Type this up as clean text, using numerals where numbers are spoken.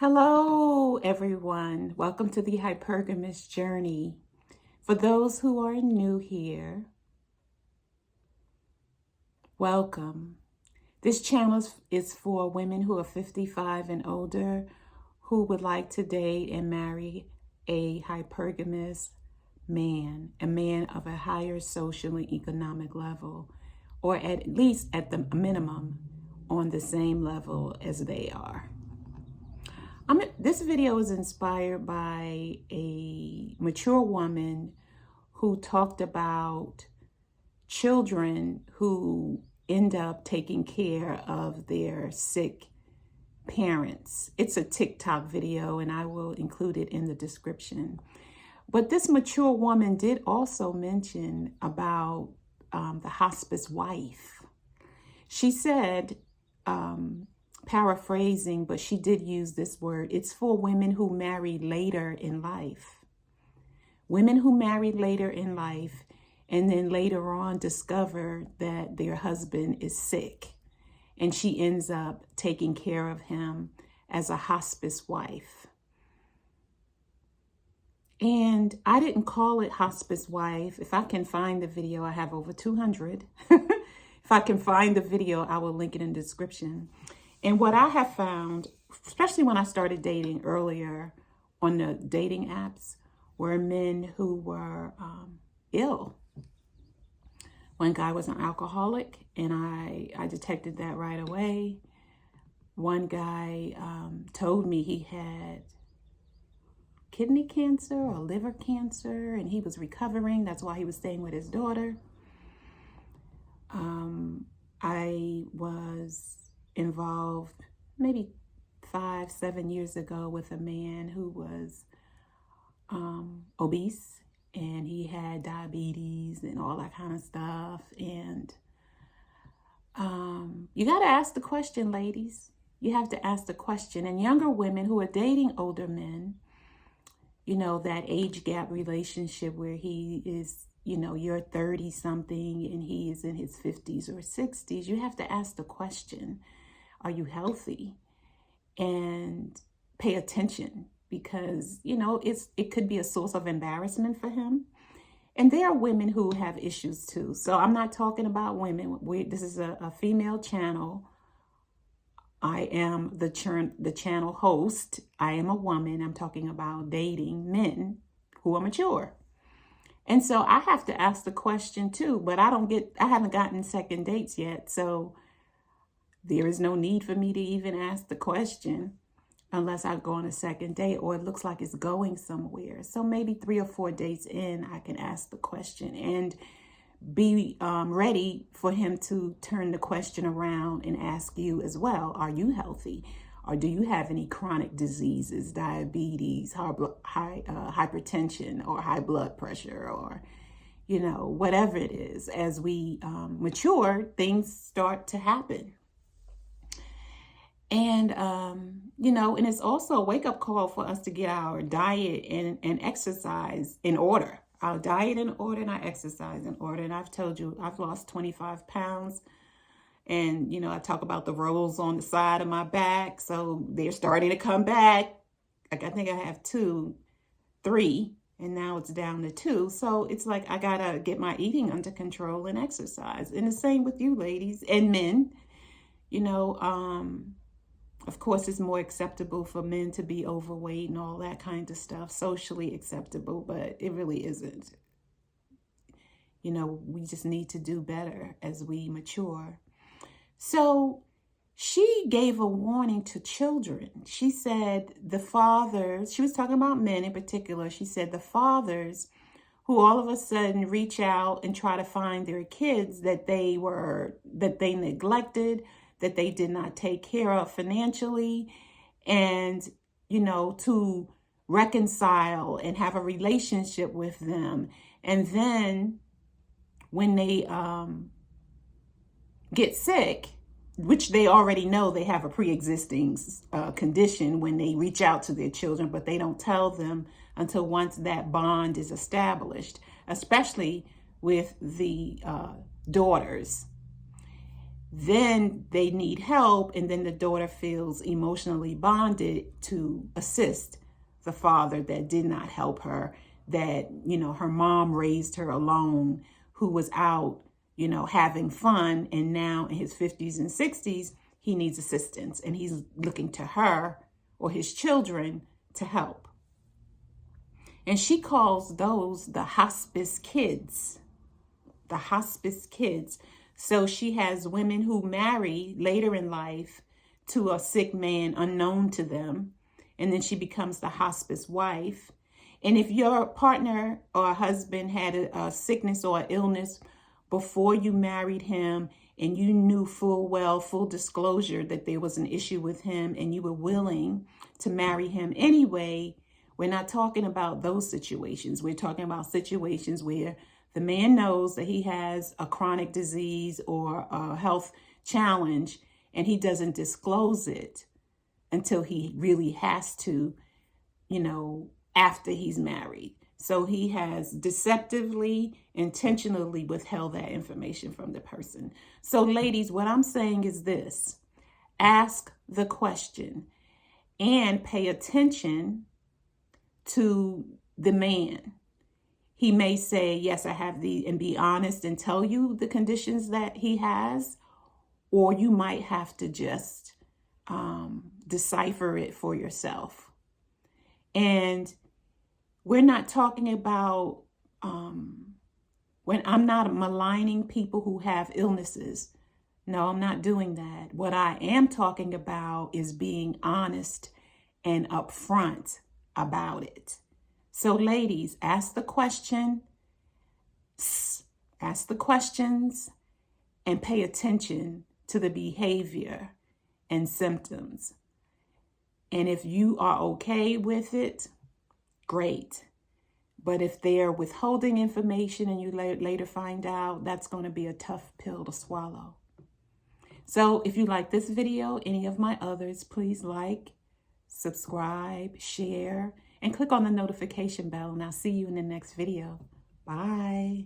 Hello, everyone. Welcome to the hypergamous journey. For those who are new here, welcome. This channel is for women who are 55 and older who would like to date and marry a hypergamous man, a man of a higher social and economic level, or at least at the minimum on the same level as they are. This video is inspired by a mature woman who talked about children who end up taking care of their sick parents. It's a TikTok video and I will include it in the description. But this mature woman did also mention about the hospice wife. She said, paraphrasing, but she did use this word. It's for women who marry later in life. Women who marry later in life and then later on discover that their husband is sick and she ends up taking care of him as a hospice wife. And I didn't call it hospice wife. If I can find the video, I have over 200. If I can find the video, I will link it in the description. And what I have found, especially when I started dating earlier on the dating apps, were men who were ill. One guy was an alcoholic, and I detected that right away. One guy told me he had kidney cancer or liver cancer, and he was recovering. That's why he was staying with his daughter. I was involved maybe 5-7 years ago with a man who was obese, and he had diabetes and all that kind of stuff. And you got to ask the question, ladies. You have to ask the question. And younger women who are dating older men, you know, that age gap relationship where he is, you know, you're 30 something and he is in his 50s or 60s, you have to ask the question, are you healthy? And pay attention, because, you know, it could be a source of embarrassment for him. And there are women who have issues too. So I'm not talking about women. This is a female channel. I am the channel host. I am a woman. I'm talking about dating men who are mature. And so I have to ask the question too, but I haven't gotten second dates yet. So there is no need for me to even ask the question unless I go on a second date or it looks like it's going somewhere. So maybe 3 or 4 dates in, I can ask the question and be ready for him to turn the question around and ask you as well. Are you healthy? Or do you have any chronic diseases, diabetes, hypertension, or high blood pressure, or, you know, whatever it is? As we mature, things start to happen. And, you know, and it's also a wake-up call for us to get our diet and exercise in order. Our diet in order and our exercise in order. And I've told you, I've lost 25 pounds. And, you know, I talk about the rolls on the side of my back. So they're starting to come back. Like, I think I have 2, 3, and now it's down to 2. So it's like I got to get my eating under control and exercise. And the same with you ladies and men. You know, of course, it's more acceptable for men to be overweight and all that kind of stuff, socially acceptable, but it really isn't. You know, we just need to do better as we mature. So she gave a warning to children. She said the fathers, she was talking about men in particular, she said the fathers who all of a sudden reach out and try to find their kids that they neglected, that they did not take care of financially, and, you know, to reconcile and have a relationship with them. And then when they get sick, which they already know they have a pre-existing condition when they reach out to their children, but they don't tell them until once that bond is established, especially with the daughters. Then they need help, and then the daughter feels emotionally bonded to assist the father that did not help her, that, you know, her mom raised her alone, who was out, you know, having fun, and now in his 50s and 60s, he needs assistance, and he's looking to her or his children to help. And she calls those the hospice kids. The hospice kids. So she has women who marry later in life to a sick man unknown to them, and then she becomes the hospice wife. And if your partner or husband had a sickness or illness before you married him, and you knew full well, full disclosure, that there was an issue with him, and you were willing to marry him anyway, we're not talking about those situations. We're talking about situations where the man knows that he has a chronic disease or a health challenge, and he doesn't disclose it until he really has to, you know, after he's married. So he has deceptively, intentionally withheld that information from the person. So ladies, what I'm saying is this: ask the question and pay attention to the man. He may say, yes, I have these, and be honest and tell you the conditions that he has, or you might have to just decipher it for yourself. And we're not talking about, when I'm not maligning people who have illnesses. No, I'm not doing that. What I am talking about is being honest and upfront about it. So ladies, ask the question, ask the questions, and pay attention to the behavior and symptoms. And if you are okay with it, great. But if they're withholding information and you later find out, that's going to be a tough pill to swallow. So if you like this video, any of my others, please like, subscribe, share, and click on the notification bell, and I'll see you in the next video. Bye.